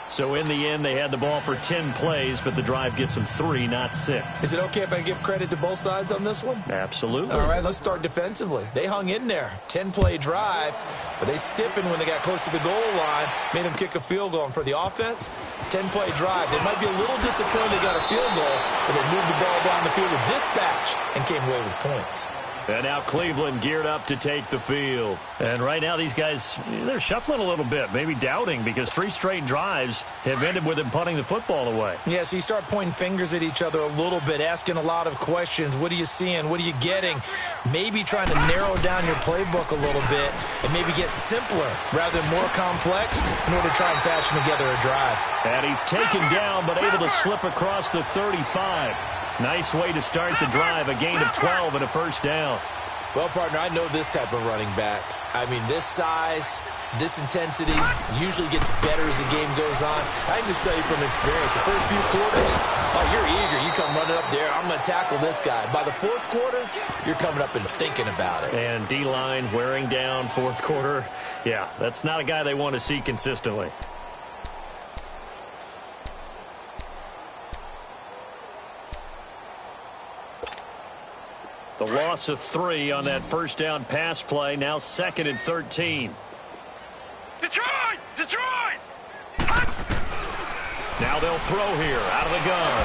So in the end, they had the ball for 10 plays, but the drive gets them 3, not 6. Is it okay if I give credit to both sides on this one? Absolutely. All right, let's start defensively. They hung in there. 10-play drive, but they stiffened when they got close to the goal line, made them kick a field goal. And for the offense, 10-play drive. They might be a little disappointed they got a field goal, but they moved the ball down the field with dispatch and came away with points. And now Cleveland geared up to take the field. And right now these guys, they're shuffling a little bit, maybe doubting, because 3 straight drives have ended with them punting the football away. Yeah, so you start pointing fingers at each other a little bit, asking a lot of questions. What are you seeing? What are you getting? Maybe trying to narrow down your playbook a little bit and maybe get simpler rather than more complex in order to try and fashion together a drive. And he's taken down but able to slip across the 35. Nice way to start the drive, a gain of 12 and a 1st down. Well, partner, I know this type of running back. I mean, this size, this intensity usually gets better as the game goes on. I can just tell you from experience, the first few quarters, oh, you're eager. You come running up there, I'm going to tackle this guy. By the 4th quarter, you're coming up and thinking about it. And D-line wearing down 4th quarter. Yeah, that's not a guy they want to see consistently. The loss of 3 on that 1st down pass play. Now 2nd and 13. Detroit! Detroit! Now they'll throw here out of the gun.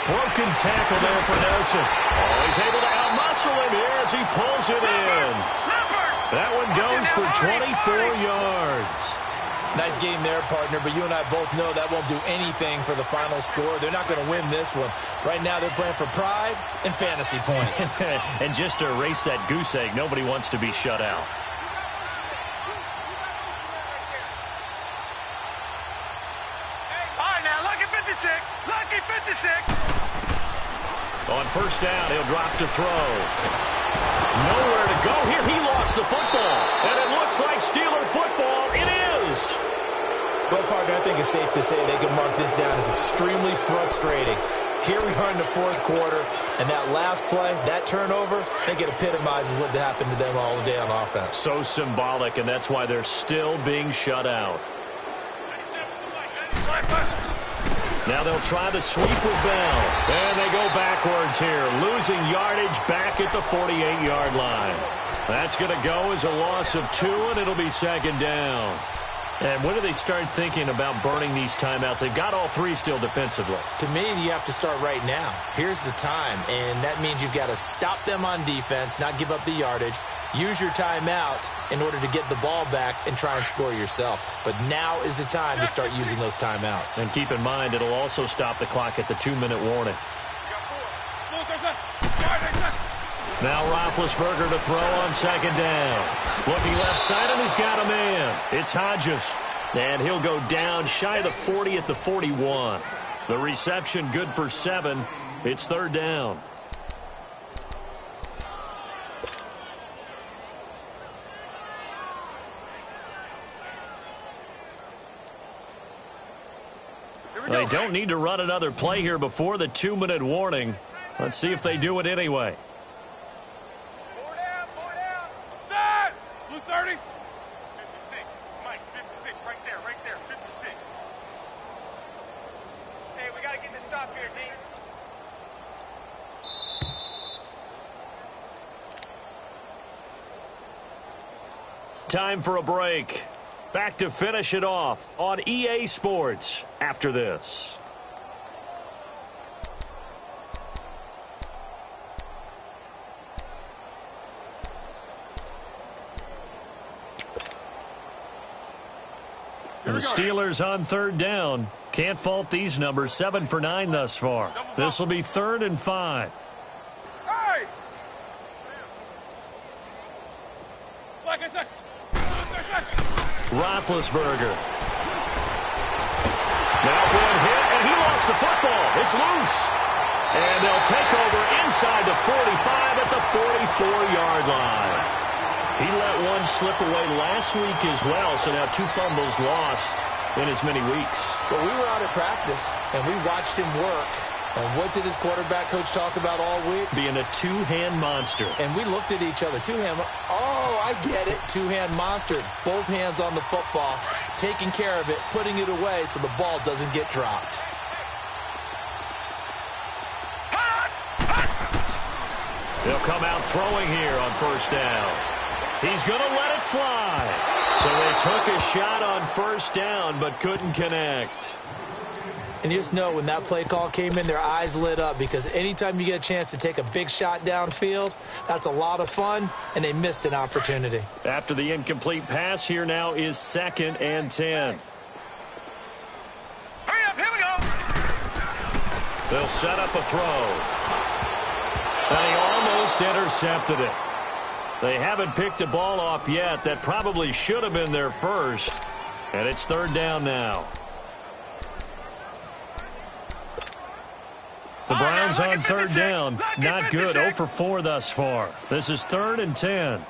Broken tackle there for Nelson. Oh, he's able to outmuscle him here as he pulls it in. That one goes for 24 yards. Nice game there, partner, but you and I both know that won't do anything for the final score. They're not going to win this one. Right now they're playing for pride and fantasy points. And just to erase that goose egg, nobody wants to be shut out. All right, now, lucky 56. Lucky 56. On first down, he'll drop to throw. Nowhere to go here. He lost the football. And it looks like Steeler football. It is. Well, partner, I think it's safe to say they can mark this down as extremely frustrating. Here we are in the fourth quarter, and that last play, that turnover, I think it epitomizes what happened to them all day on offense. So symbolic, and that's why they're still being shut out. Now they'll try the sweep with Bell. And they go backwards here, losing yardage back at the 48-yard line. That's going to go as a loss of 2, and it'll be second down. And when do they start thinking about burning these timeouts? They've got all 3 still defensively. To me, you have to start right now. Here's the time, and that means you've got to stop them on defense, not give up the yardage, use your timeouts in order to get the ball back and try and score yourself. But now is the time to start using those timeouts. And keep in mind, it'll also stop the clock at the 2-minute warning. Now Roethlisberger to throw on second down. Looking left side, and he's got a man. It's Hodges. And he'll go down shy of the 40 at the 41. The reception good for 7. It's third down. They don't need to run another play here before the 2-minute warning. Let's see if they do it anyway. 4 down, 4 down. Set. Blue 30. 56. Mike, 56. Right there, 56. Hey, we got to get this stop here, D. Time for a break. Back to finish it off on EA Sports after this. The Steelers on third down. Can't fault these numbers. 7 for 9 thus far. This will be 3rd and 5. Hey! Like I said. Roethlisberger. Now one hit, and he lost the football. It's loose. And they'll take over inside the 45 at the 44-yard line. He let one slip away last week as well, so now 2 fumbles lost in as many weeks. Well, we were out at practice, and we watched him work. And what did his quarterback coach talk about all week? Being a 2-hand monster. And we looked at each other. 2-hand. Oh, I get it. 2-hand monster. Both hands on the football, taking care of it, putting it away so the ball doesn't get dropped. They'll come out throwing here on first down. He's going to let it fly. So they took a shot on first down but couldn't connect. And you just know when that play call came in, their eyes lit up because anytime you get a chance to take a big shot downfield, that's a lot of fun, and they missed an opportunity. After the incomplete pass, here now is 2nd and 10. Hurry up, here we go. They'll set up a throw. And he almost intercepted it. They haven't picked a ball off yet. That probably should have been their first. And it's 3rd down now. The Browns on 3rd down. Not good. 0 for 4 thus far. This is 3rd and 10.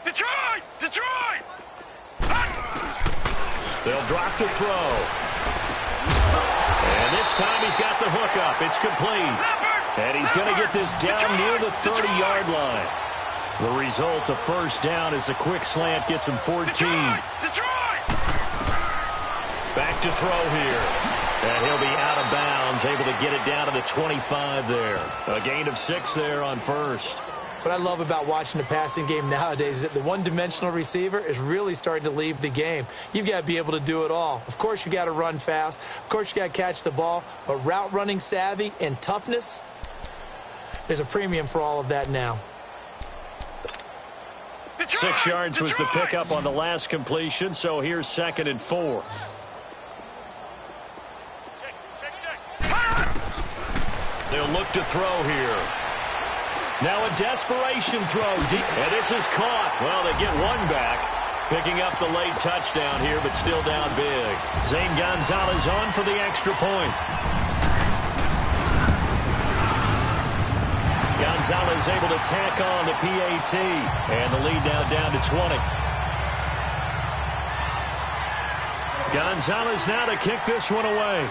Detroit! Detroit! They'll drop to throw. And this time he's got the hook up. It's complete. And he's going to get this down near the 30-yard line. The result of first down is a quick slant gets him 14. Detroit! Back to throw here. And he'll be out of bounds, able to get it down to the 25 there. A gain of 6 there on first. What I love about watching the passing game nowadays is that the one-dimensional receiver is really starting to leave the game. You've got to be able to do it all. Of course, you got to run fast. Of course, you got to catch the ball. But route running savvy and toughness, there's a premium for all of that now. Detroit! 6 yards was the pickup on the last completion, so here's 2nd and 4. They'll look to throw here. Now a desperation throw deep, and this is caught. Well, they get one back, picking up the late touchdown here, but still down big. Zane Gonzalez on for the extra point. Gonzalez able to tack on the PAT, and the lead now down to 20. Gonzalez now to kick this one away.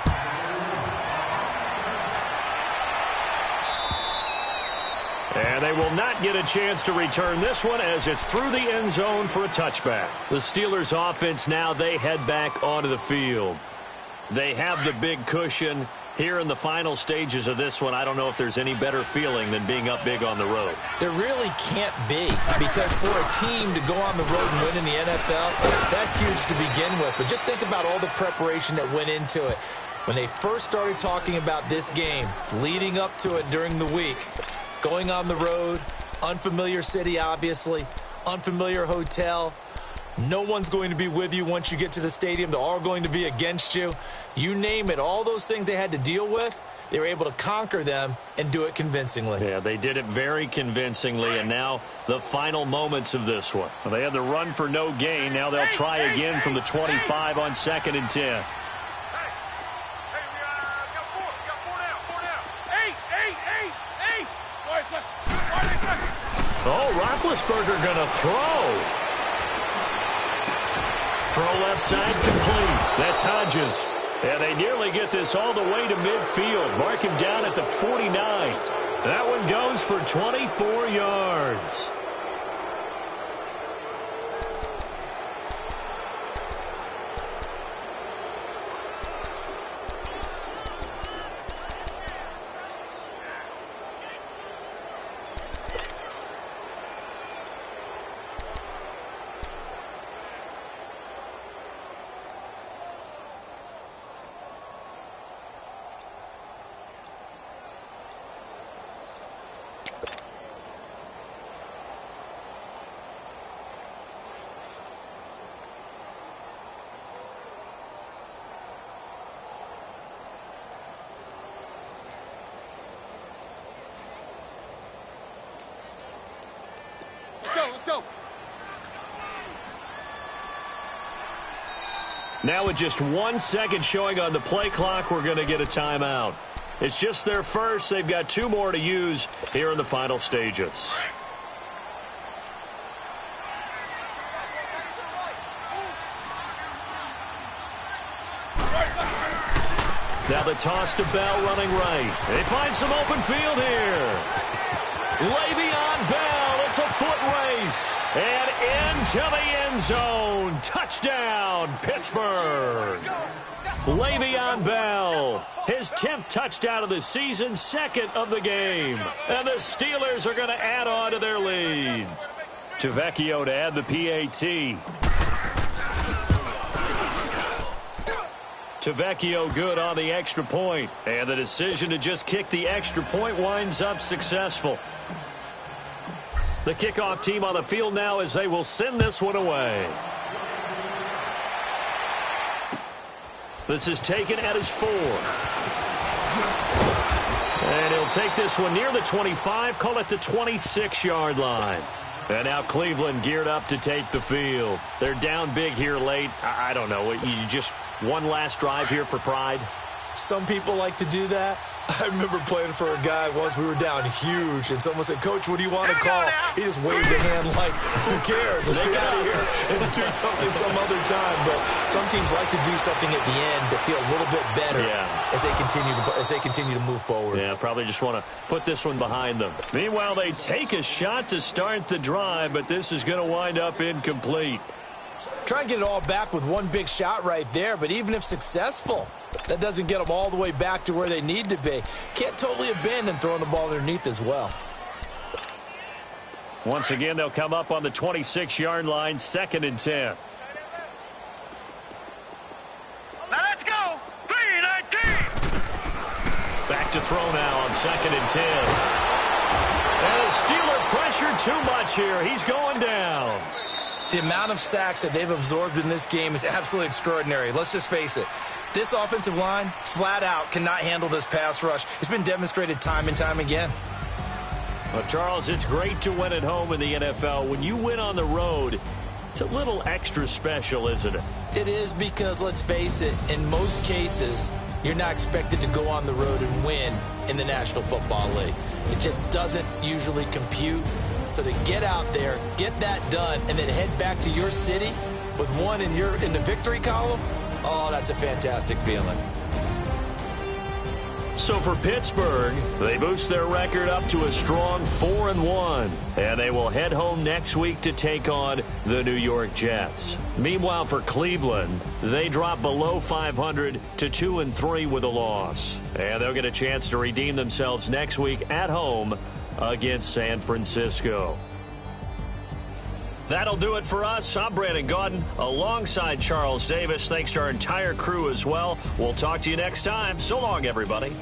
And they will not get a chance to return this one as it's through the end zone for a touchback. The Steelers offense now, they head back onto the field. They have the big cushion. Here in the final stages of this one, I don't know if there's any better feeling than being up big on the road. There really can't be, because for a team to go on the road and win in the NFL, that's huge to begin with. But just think about all the preparation that went into it. When they first started talking about this game, leading up to it during the week, going on the road, unfamiliar city, obviously, unfamiliar hotel. No one's going to be with you once you get to the stadium. They're all going to be against you. You name it, all those things they had to deal with, they were able to conquer them and do it convincingly. Yeah, they did it very convincingly, and now the final moments of this one. Well, they had the run for no gain. Now they'll try again from the 25 on 2nd and 10. Oh, Roethlisberger going to throw. Throw left side complete. That's Hodges. And they nearly get this all the way to midfield. Mark him down at the 49. That one goes for 24 yards. Let's go. Now with just 1 second showing on the play clock, we're going to get a timeout. It's just their first. They've got 2 more to use here in the final stages. Now the toss to Bell running right. They find some open field here. Le'Veon Bell, it's a foot race. And into the end zone. Touchdown, Pittsburgh. Le'Veon Bell, his 10th touchdown of the season, 2nd of the game. And the Steelers are going to add on to their lead. Tavecchio to add the PAT. Tavecchio good on the extra point. And the decision to just kick the extra point winds up successful. The kickoff team on the field now as they will send this one away. This is taken at his 4. And he'll take this one near the 25, call it the 26-yard line. And now Cleveland geared up to take the field. They're down big here late. I don't know. You just one last drive here for pride? Some people like to do that. I remember playing for a guy once. We were down huge, and someone said, "Coach, what do you want to call?" He just waved a hand like, "Who cares? Let's get out of here and do something some other time." But some teams like to do something at the end to feel a little bit better as they continue to move forward. Yeah, probably just want to put this one behind them. Meanwhile, they take a shot to start the drive, but this is going to wind up incomplete. Try and get it all back with one big shot right there, but even if successful, that doesn't get them all the way back to where they need to be. Can't totally abandon throwing the ball underneath as well. Once again, they'll come up on the 26-yard line, 2nd and 10. Now let's go. 3-19. Back to throw now on 2nd and 10. And a Steeler pressure too much here. He's going down. The amount of sacks that they've absorbed in this game is absolutely extraordinary. Let's just face it. This offensive line, flat out, cannot handle this pass rush. It's been demonstrated time and time again. Well, Charles, it's great to win at home in the NFL. When you win on the road, it's a little extra special, isn't it? It is because, let's face it, in most cases, you're not expected to go on the road and win in the National Football League. It just doesn't usually compute. So to get out there, get that done, and then head back to your city with one in the victory column, oh, that's a fantastic feeling. So for Pittsburgh, they boost their record up to a strong 4-1, and they will head home next week to take on the New York Jets. Meanwhile, for Cleveland, they drop below 500 to 2-3 with a loss, and they'll get a chance to redeem themselves next week at home against San Francisco. That'll do it for us. I'm Brandon Gaudin alongside Charles Davis. Thanks to our entire crew as well. We'll talk to you next time. So long, everybody.